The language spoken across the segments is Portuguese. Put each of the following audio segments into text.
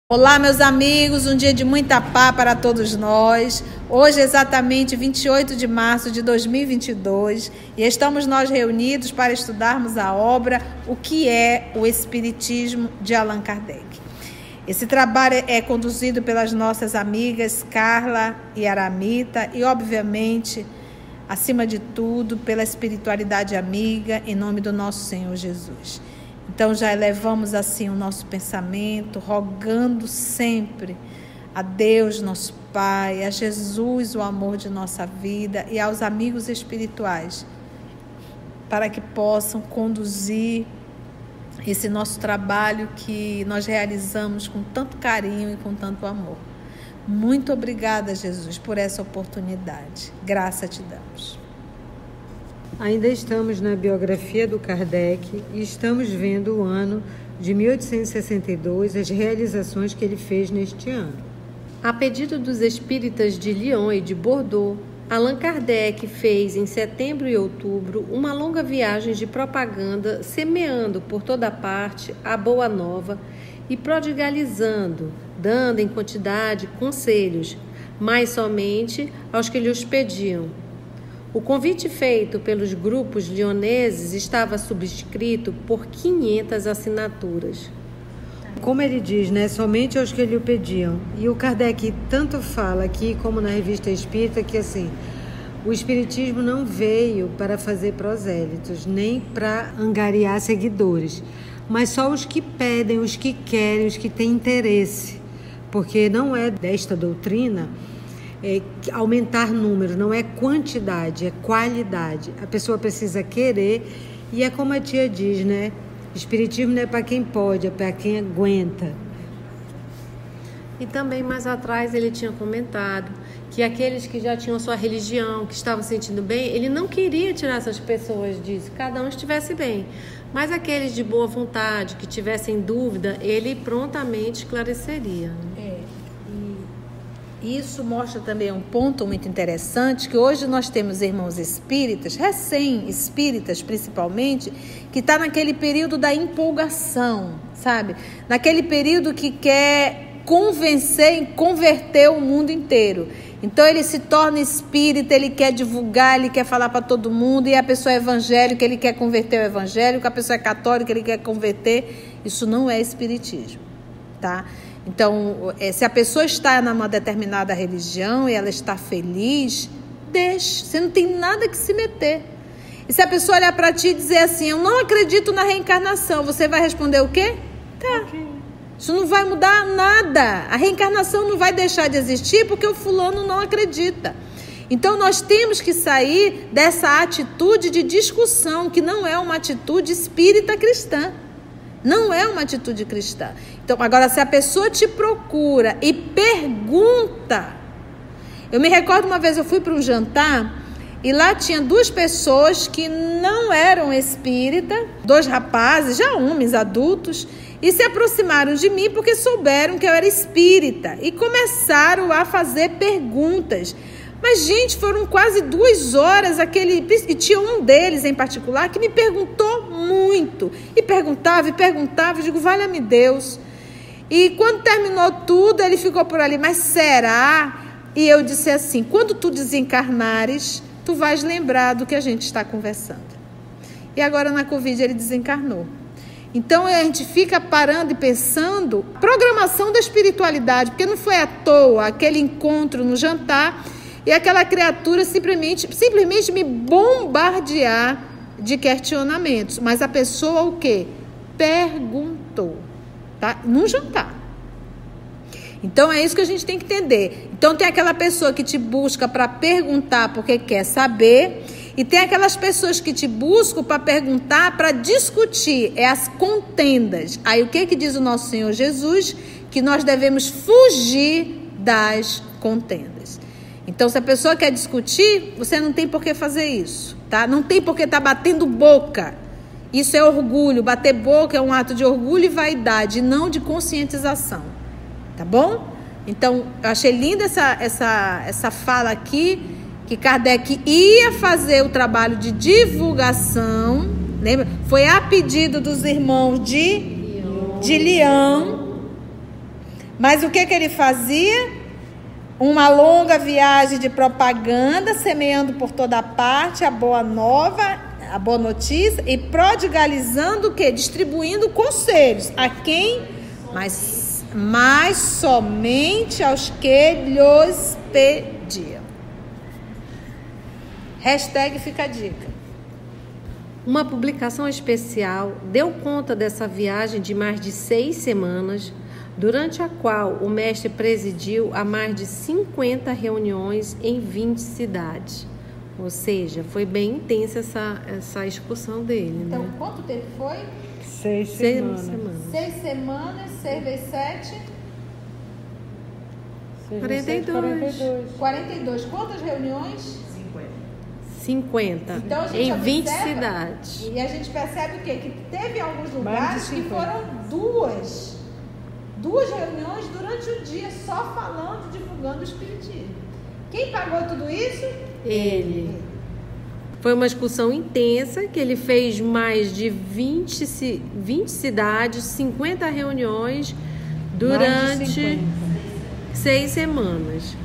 Olá, meus amigos, um dia de muita paz para todos nós. Hoje é exatamente 28 de março de 2022 e estamos nós reunidos para estudarmos a obra O que é o Espiritismo de Allan Kardec. Esse trabalho é conduzido pelas nossas amigas Carla e Aramita e, obviamente, acima de tudo, pela espiritualidade amiga, em nome do nosso Senhor Jesus. Então já elevamos assim o nosso pensamento, rogando sempre a Deus, nosso Pai, a Jesus, o amor de nossa vida e aos amigos espirituais, para que possam conduzir esse nosso trabalho que nós realizamos com tanto carinho e com tanto amor. Muito obrigada, Jesus, por essa oportunidade. Graça te damos. Ainda estamos na biografia do Kardec e estamos vendo o ano de 1862, as realizações que ele fez neste ano. A pedido dos espíritas de Lyon e de Bordeaux, Allan Kardec fez em setembro e outubro uma longa viagem de propaganda, semeando por toda parte a boa nova e prodigalizando, dando em quantidade conselhos, mas somente aos que lhes pediam. O convite feito pelos grupos lioneses estava subscrito por 500 assinaturas. Como ele diz, somente aos que lhe pediam. E o Kardec tanto fala aqui, como na Revista Espírita, que assim, o Espiritismo não veio para fazer prosélitos, nem para angariar seguidores, mas só os que pedem, os que querem, os que têm interesse. Porque não é desta doutrina aumentar números, não é quantidade, é qualidade. A pessoa precisa querer e é como a tia diz, Espiritismo não é para quem pode, é para quem aguenta. E também mais atrás ele tinha comentado que aqueles que já tinham sua religião, que estavam se sentindo bem, ele não queria tirar essas pessoas disso, cada um estivesse bem. Mas aqueles de boa vontade, que tivessem dúvida, ele prontamente esclareceria. Isso mostra também um ponto muito interessante, que hoje nós temos irmãos espíritas, recém-espíritas principalmente, que está naquele período da empolgação, sabe? Naquele período que quer convencer e converter o mundo inteiro. Então ele se torna espírita, ele quer divulgar, ele quer falar para todo mundo, e a pessoa é evangélica, ele quer converter o evangélico, a pessoa é católica, ele quer converter. Isso não é espiritismo, tá? Então, se a pessoa está numa determinada religião e ela está feliz, deixe, você não tem nada que se meter. E se a pessoa olhar para ti e dizer assim, eu não acredito na reencarnação, você vai responder o quê? Tá. Isso não vai mudar nada. A reencarnação não vai deixar de existir porque o fulano não acredita. Então, nós temos que sair dessa atitude de discussão, que não é uma atitude espírita cristã. Não é uma atitude cristã. Então, agora, se a pessoa te procura e pergunta... Eu me recordo uma vez, eu fui para um jantar e lá tinha duas pessoas que não eram espírita, dois rapazes, já homens adultos, e se aproximaram de mim porque souberam que eu era espírita e começaram a fazer perguntas. Mas, gente, foram quase 2 horas, e tinha um deles em particular que me perguntou muito. E perguntava, eu digo, valha-me Deus. E quando terminou tudo, ele ficou por ali, mas será? E eu disse assim, quando tu desencarnares, tu vais lembrar do que a gente está conversando. E agora na Covid ele desencarnou. Então a gente fica parando e pensando, programação da espiritualidade, porque não foi à toa aquele encontro no jantar... E aquela criatura simplesmente me bombardear de questionamentos. Mas a pessoa o quê? Perguntou, tá? Num jantar. Então é isso que a gente tem que entender. Então tem aquela pessoa que te busca para perguntar porque quer saber. E tem aquelas pessoas que te buscam para perguntar, para discutir. É as contendas. Aí o que diz o nosso Senhor Jesus? Que nós devemos fugir das contendas. Então, se a pessoa quer discutir, você não tem por que fazer isso, tá? Não tem por que estar batendo boca. Isso é orgulho. Bater boca é um ato de orgulho e vaidade, não de conscientização, tá bom? Então, eu achei linda essa fala aqui, que Kardec ia fazer o trabalho de divulgação, lembra? Foi a pedido dos irmãos de Lyon, Mas o que ele fazia? Uma longa viagem de propaganda, semeando por toda parte a boa nova, a boa notícia, e prodigalizando o quê? Distribuindo conselhos. A quem? Mas somente aos que lhes pediam. Hashtag fica a dica. Uma publicação especial deu conta dessa viagem de mais de 6 semanas, durante a qual o mestre presidiu a mais de 50 reuniões em 20 cidades. Ou seja, foi bem intensa essa excursão dele. Então, né? quanto tempo foi? 6 semanas. 6 semanas, 6 vezes 7? 42. Quantas reuniões? 50. Então, a gente em 20 observa, cidades. E a gente percebe o quê? Que teve alguns lugares que foram duas reuniões durante o dia, só falando, divulgando o espiritismo. Quem pagou tudo isso? Ele. Foi uma excursão intensa, que ele fez mais de 20 cidades, 50 reuniões durante 6 semanas.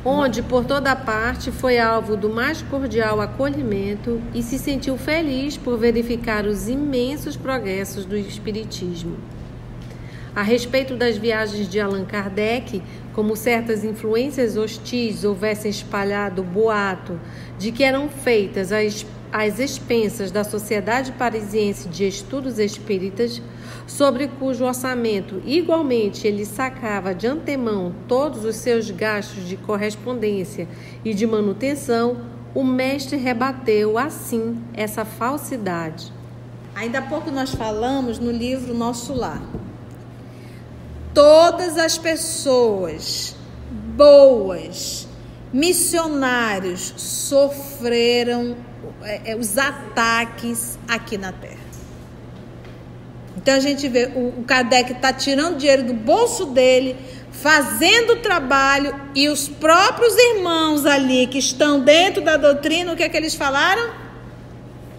Onde, por toda parte, foi alvo do mais cordial acolhimento e se sentiu feliz por verificar os imensos progressos do espiritismo. A respeito das viagens de Allan Kardec, como certas influências hostis houvessem espalhado o boato de que eram feitas às expensas da Sociedade Parisiense de Estudos Espíritas, sobre cujo orçamento igualmente ele sacava de antemão todos os seus gastos de correspondência e de manutenção, o mestre rebateu assim essa falsidade. Ainda há pouco nós falamos no livro Nosso Lar. Todas as pessoas boas, missionários, sofreram os ataques aqui na Terra. Então a gente vê, o Kardec está tirando dinheiro do bolso dele, fazendo o trabalho, e os próprios irmãos ali que estão dentro da doutrina, o que é que eles falaram?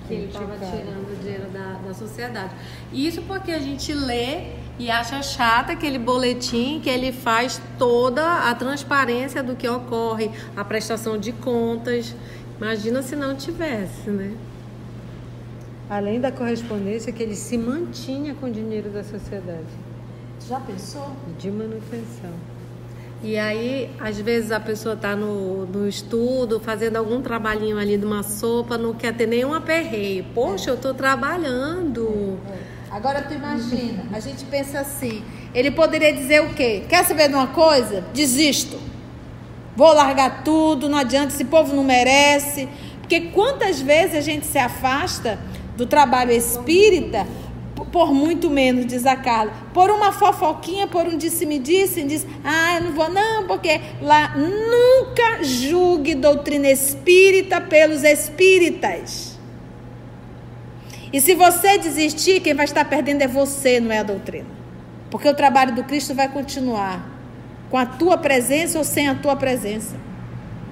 Que ele estava tirando o dinheiro da sociedade. Isso porque a gente lê e acha chata aquele boletim que ele faz toda a transparência do que ocorre, a prestação de contas. Imagina se não tivesse, né? Além da correspondência que ele se mantinha com o dinheiro da sociedade. Já pensou? De manutenção. E aí, às vezes a pessoa está no estudo, fazendo algum trabalhinho ali de uma sopa, não quer ter nenhum aperreio. Poxa, eu estou trabalhando. Agora tu imagina, a gente pensa assim, ele poderia dizer o quê? Quer saber de uma coisa? Desisto. Vou largar tudo, não adianta, esse povo não merece. Porque quantas vezes a gente se afasta do trabalho espírita por muito menos, diz a Carla, por uma fofoquinha, por um disse-me-disse, diz, eu não vou não, porque lá nunca julgue doutrina espírita pelos espíritas. E se você desistir, quem vai estar perdendo é você, não é a doutrina. Porque o trabalho do Cristo vai continuar, com a tua presença ou sem a tua presença.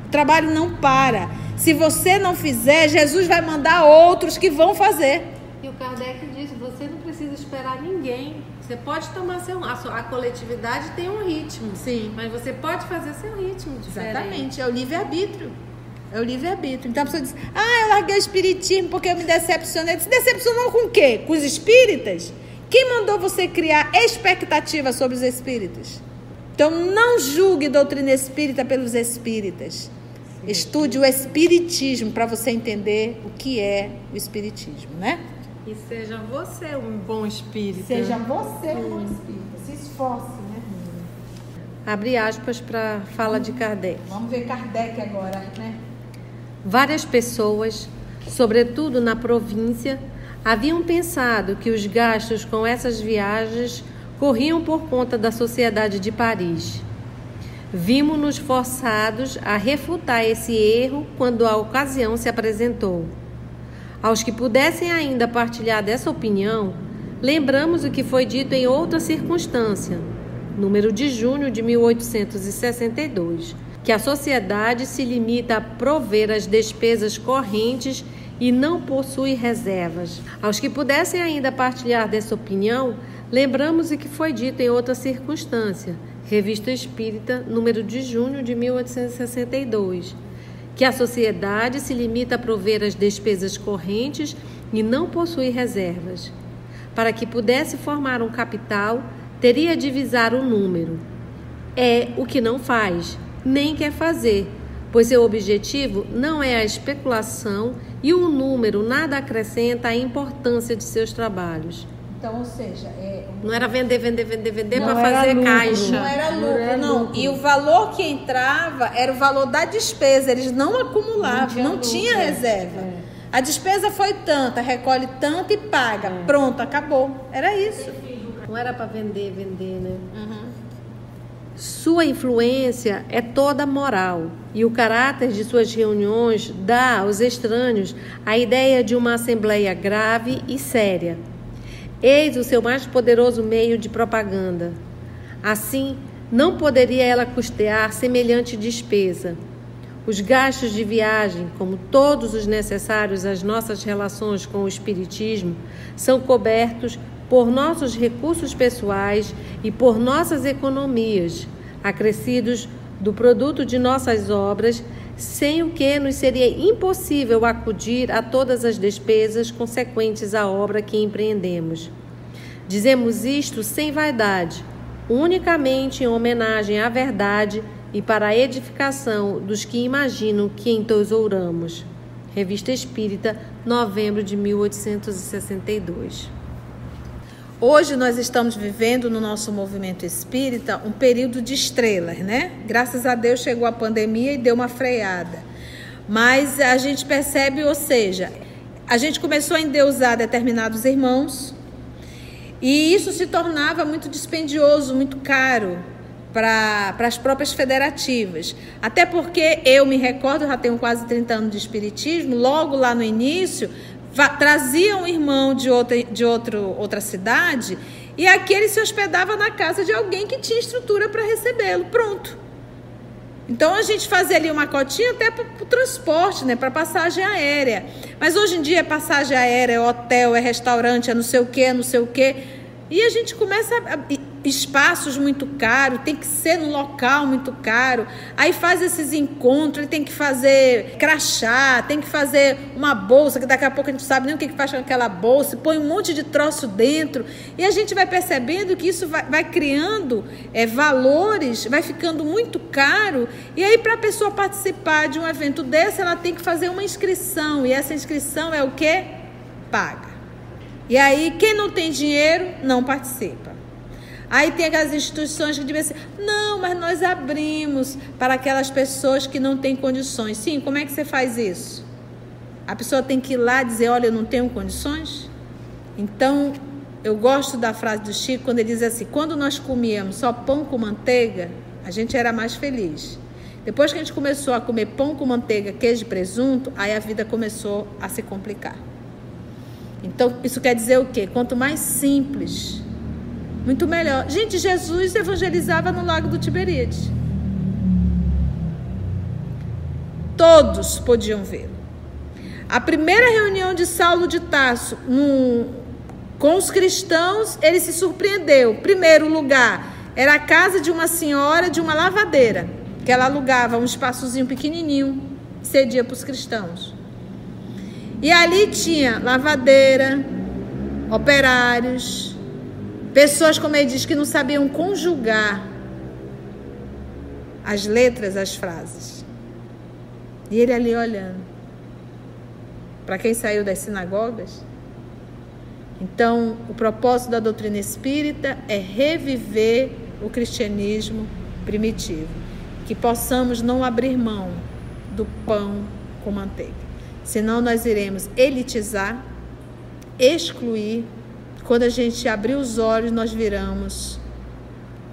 O trabalho não para. Se você não fizer, Jesus vai mandar outros que vão fazer. E o Kardec disse, você não precisa esperar ninguém. Você pode tomar a coletividade tem um ritmo. Sim. Mas você pode fazer seu ritmo diferente. Exatamente, é o livre-arbítrio. É o livre-arbítrio. Então a pessoa diz, eu larguei o espiritismo porque eu me decepcionei. Se decepcionou com o quê? Com os espíritas? Quem mandou você criar expectativa sobre os espíritas? Então não julgue doutrina espírita pelos espíritas. Estude o espiritismo para você entender o que é o espiritismo, né? E seja você um bom espírito. Seja você um bom espírita. Se esforce, né? Abre aspas para a fala de Kardec. Vamos ver Kardec agora, né? Várias pessoas, sobretudo na província, haviam pensado que os gastos com essas viagens corriam por conta da Sociedade de Paris. Vimos-nos forçados a refutar esse erro quando a ocasião se apresentou. Aos que pudessem ainda partilhar dessa opinião, lembramos o que foi dito em outra circunstância, número de junho de 1862, que a sociedade se limita a prover as despesas correntes e não possui reservas. Aos que pudessem ainda partilhar dessa opinião, Lembramos o que foi dito em outra circunstância, Revista Espírita, número de junho de 1862, que a sociedade se limita a prover as despesas correntes e não possui reservas. Para que pudesse formar um capital, teria de visar o número. É o que não faz, nem quer fazer, pois seu objetivo não é a especulação e o número nada acrescenta à importância de seus trabalhos. Então, ou seja, não era vender para fazer lucro, caixa. Não era lucro, não. E o valor que entrava era o valor da despesa. Eles não acumulavam, não tinha reserva. A despesa foi tanta, recolhe tanto e paga. Pronto, acabou. Era isso. Não era para vender, né? Sua influência é toda moral e o caráter de suas reuniões dá aos estranhos a ideia de uma assembleia grave e séria. Eis o seu mais poderoso meio de propaganda. Assim, não poderia ela custear semelhante despesa. Os gastos de viagem, como todos os necessários às nossas relações com o Espiritismo, são cobertos por nossos recursos pessoais e por nossas economias, acrescidos do produto de nossas obras, sem o que nos seria impossível acudir a todas as despesas consequentes à obra que empreendemos. Dizemos isto sem vaidade, unicamente em homenagem à verdade e para a edificação dos que imaginam que entesouramos. Revista Espírita, novembro de 1862. Hoje nós estamos vivendo no nosso movimento espírita um período de estrelas, né? Graças a Deus chegou a pandemia e deu uma freada. Mas a gente percebe, ou seja, a gente começou a endeusar determinados irmãos e isso se tornava muito dispendioso, muito caro para as próprias federativas. Até porque eu me recordo, eu já tenho quase 30 anos de espiritismo, logo lá no início trazia um irmão de outra cidade e aqui ele se hospedava na casa de alguém que tinha estrutura para recebê-lo, pronto. Então a gente fazia ali uma cotinha até para o transporte, né, para passagem aérea. Mas hoje em dia é passagem aérea, é hotel, é restaurante, é não sei o quê. E a gente começa espaços muito caros, tem que ser num local muito caro, aí faz esses encontros, ele tem que fazer crachá, tem que fazer uma bolsa, que daqui a pouco a gente não sabe nem o que faz com aquela bolsa, põe um monte de troço dentro, e a gente vai percebendo que isso vai criando valores, vai ficando muito caro, e aí para a pessoa participar de um evento desse, ela tem que fazer uma inscrição, e essa inscrição é o quê? Paga. E aí quem não tem dinheiro não participa. Aí tem aquelas instituições que dizem assim, não, mas nós abrimos para aquelas pessoas que não têm condições. Sim, como é que você faz isso? A pessoa tem que ir lá e dizer, olha, eu não tenho condições? Então, eu gosto da frase do Chico, quando ele diz assim, quando nós comíamos só pão com manteiga, a gente era mais feliz. Depois que a gente começou a comer pão com manteiga, queijo e presunto, aí a vida começou a se complicar. Então, isso quer dizer o quê? Quanto mais simples, muito melhor. Gente, Jesus evangelizava no Lago do Tiberíades. Todos podiam vê-lo. A primeira reunião de Saulo de Tarso com os cristãos, ele se surpreendeu. Primeiro lugar, era a casa de uma senhora de uma lavadeira, que ela alugava um espaçozinho pequenininho, cedia para os cristãos. E ali tinha lavadeira, operários, pessoas, como ele diz, que não sabiam conjugar as letras, as frases. E ele ali olhando. Para quem saiu das sinagogas. Então, o propósito da doutrina espírita é reviver o cristianismo primitivo. Que possamos não abrir mão do pão com manteiga. Senão nós iremos elitizar, excluir. Quando a gente abrir os olhos, nós viramos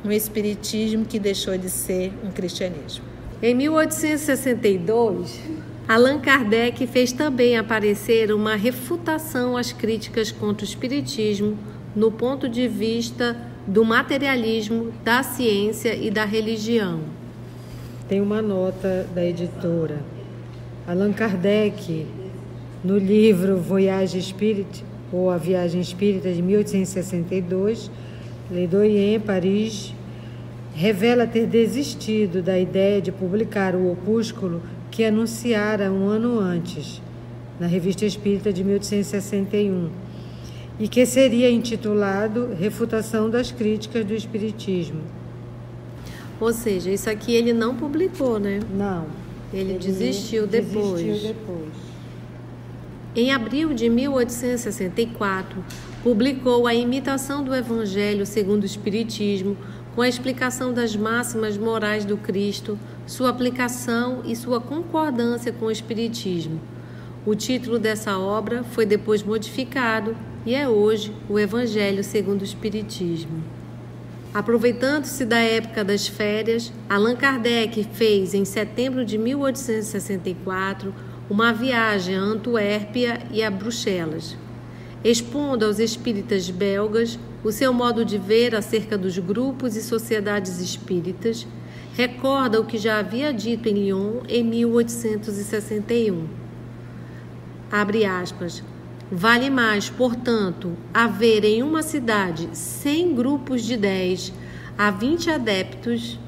um espiritismo que deixou de ser um cristianismo. Em 1862, Allan Kardec fez também aparecer uma refutação às críticas contra o espiritismo no ponto de vista do materialismo, da ciência e da religião. Tem uma nota da editora. Allan Kardec, no livro Voyage Spirit, ou A Viagem Espírita, de 1862, Ledoyen, Paris, revela ter desistido da ideia de publicar o opúsculo que anunciara um ano antes, na Revista Espírita de 1861, e que seria intitulado Refutação das Críticas do Espiritismo. Ou seja, isso aqui ele não publicou, né? Não. Ele desistiu depois. Em abril de 1864, publicou A Imitação do Evangelho segundo o Espiritismo, com a explicação das máximas morais do Cristo, sua aplicação e sua concordância com o Espiritismo. O título dessa obra foi depois modificado e é hoje o Evangelho segundo o Espiritismo. Aproveitando-se da época das férias, Allan Kardec fez, em setembro de 1864, uma viagem a Antuérpia e a Bruxelas, expondo aos espíritas belgas o seu modo de ver acerca dos grupos e sociedades espíritas. Recorda o que já havia dito em Lyon em 1861. Abre aspas. Vale mais, portanto, haver em uma cidade 100 grupos de 10 a 20 adeptos,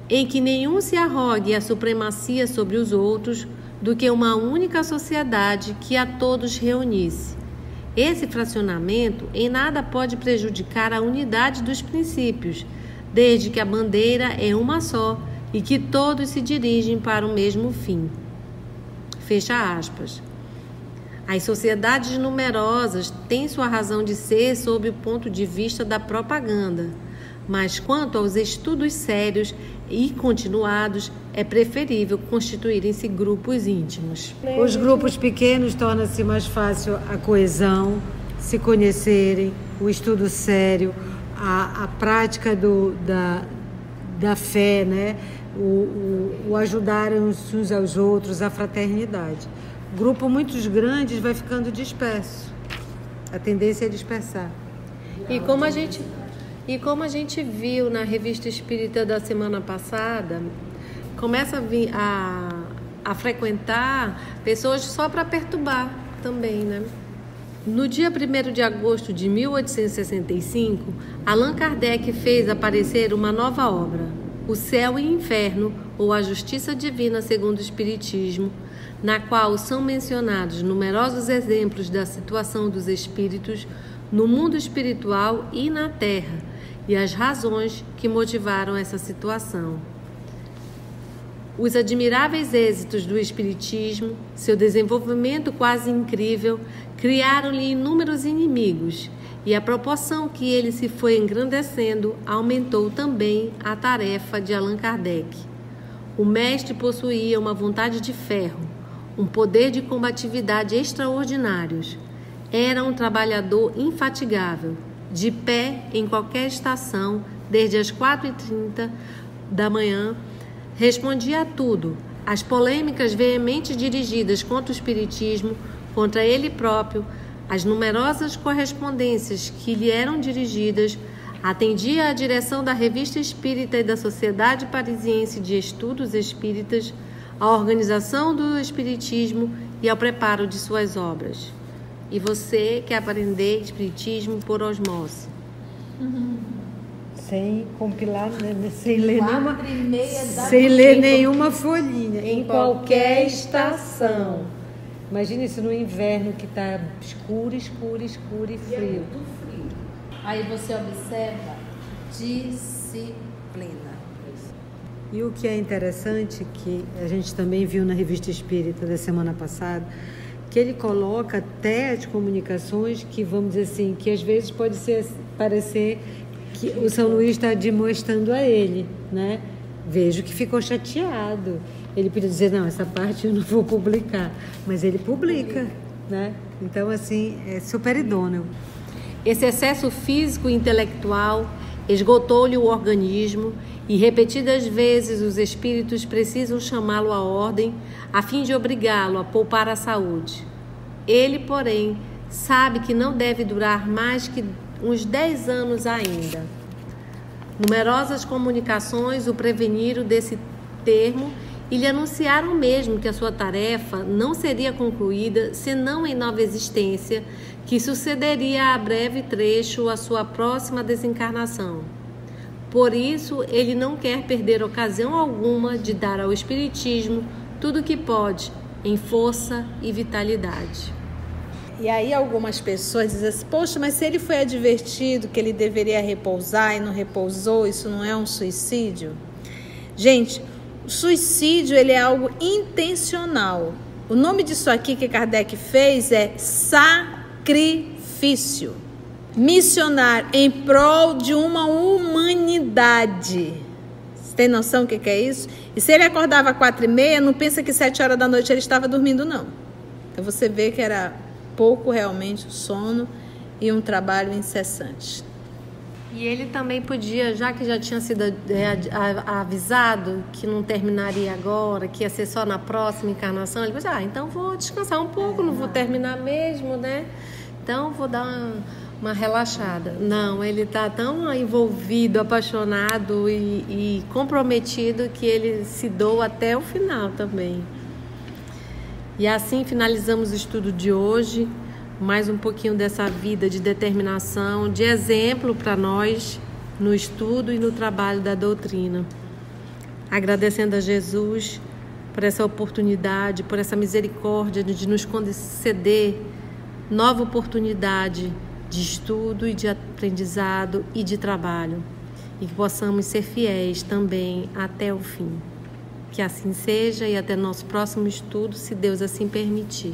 em que nenhum se arrogue a supremacia sobre os outros, do que uma única sociedade que a todos reunisse. Esse fracionamento em nada pode prejudicar a unidade dos princípios, desde que a bandeira é uma só e que todos se dirigem para o mesmo fim. Fecha aspas. As sociedades numerosas têm sua razão de ser sob o ponto de vista da propaganda, mas quanto aos estudos sérios e continuados, é preferível constituírem-se grupos íntimos. Os grupos pequenos torna-se mais fácil a coesão, se conhecerem, o estudo sério, a prática da fé, né? o ajudarem uns aos outros, a fraternidade. Grupo muito grandes vai ficando disperso. A tendência é dispersar. E como a gente viu na Revista Espírita da semana passada, começa a frequentar pessoas só para perturbar também, né? No dia 1º de agosto de 1865, Allan Kardec fez aparecer uma nova obra, O Céu e Inferno, ou A Justiça Divina segundo o Espiritismo, na qual são mencionados numerosos exemplos da situação dos espíritos no mundo espiritual e na Terra, e as razões que motivaram essa situação. Os admiráveis êxitos do Espiritismo, seu desenvolvimento quase incrível, criaram-lhe inúmeros inimigos, e à proporção que ele se foi engrandecendo, aumentou também a tarefa de Allan Kardec. O mestre possuía uma vontade de ferro, um poder de combatividade extraordinários. Era um trabalhador infatigável, de pé em qualquer estação, desde as 4h30 da manhã, respondia a tudo. As polêmicas veementes dirigidas contra o Espiritismo, contra ele próprio, as numerosas correspondências que lhe eram dirigidas, atendia à direção da Revista Espírita e da Sociedade Parisiense de Estudos Espíritas, à organização do Espiritismo e ao preparo de suas obras. E você quer aprender Espiritismo por osmose. Sem compilar, né? sem ler nenhuma folhinha. Em qualquer estação. Imagina isso no inverno que está escuro e frio. Muito frio. Aí você observa disciplina. E o que é interessante, que a gente também viu na Revista Espírita da semana passada, que ele coloca até as comunicações que, vamos dizer assim, que às vezes pode parecer que o São Luís está demonstrando a ele, né? Vejo que ficou chateado. Ele podia dizer, não, essa parte eu não vou publicar, mas ele publica, né? Então, assim, é super idôneo. Esse excesso físico e intelectual esgotou-lhe o organismo e repetidas vezes os espíritos precisam chamá-lo à ordem a fim de obrigá-lo a poupar a saúde. Ele, porém, sabe que não deve durar mais que uns 10 anos ainda. Numerosas comunicações o preveniram desse termo e lhe anunciaram mesmo que a sua tarefa não seria concluída senão em nova existência, que sucederia a breve trecho à sua próxima desencarnação. Por isso, ele não quer perder ocasião alguma de dar ao Espiritismo tudo o que pode, em força e vitalidade. E aí algumas pessoas dizem assim, poxa, mas se ele foi advertido que ele deveria repousar e não repousou, isso não é um suicídio? Gente, o suicídio ele é algo intencional. O nome disso aqui que Kardec fez é sacrifício. Missionar em prol de uma humanidade. Você tem noção do que é isso? E se ele acordava às 4h30, não pensa que 7 horas da noite ele estava dormindo, não. Então você vê que era pouco realmente o sono e um trabalho incessante. E ele também podia, já que já tinha sido avisado que não terminaria agora, que ia ser só na próxima encarnação, ele pensou, então vou descansar um pouco, não vou terminar mesmo, né? Então vou dar uma relaxada. Não, ele está tão envolvido, apaixonado e comprometido que ele se doa até o final também. E assim finalizamos o estudo de hoje, mais um pouquinho dessa vida de determinação, de exemplo para nós no estudo e no trabalho da doutrina. Agradecendo a Jesus por essa oportunidade, por essa misericórdia de nos conceder nova oportunidade de estudo e de aprendizado e de trabalho, e que possamos ser fiéis também até o fim. Que assim seja e até nosso próximo estudo, se Deus assim permitir.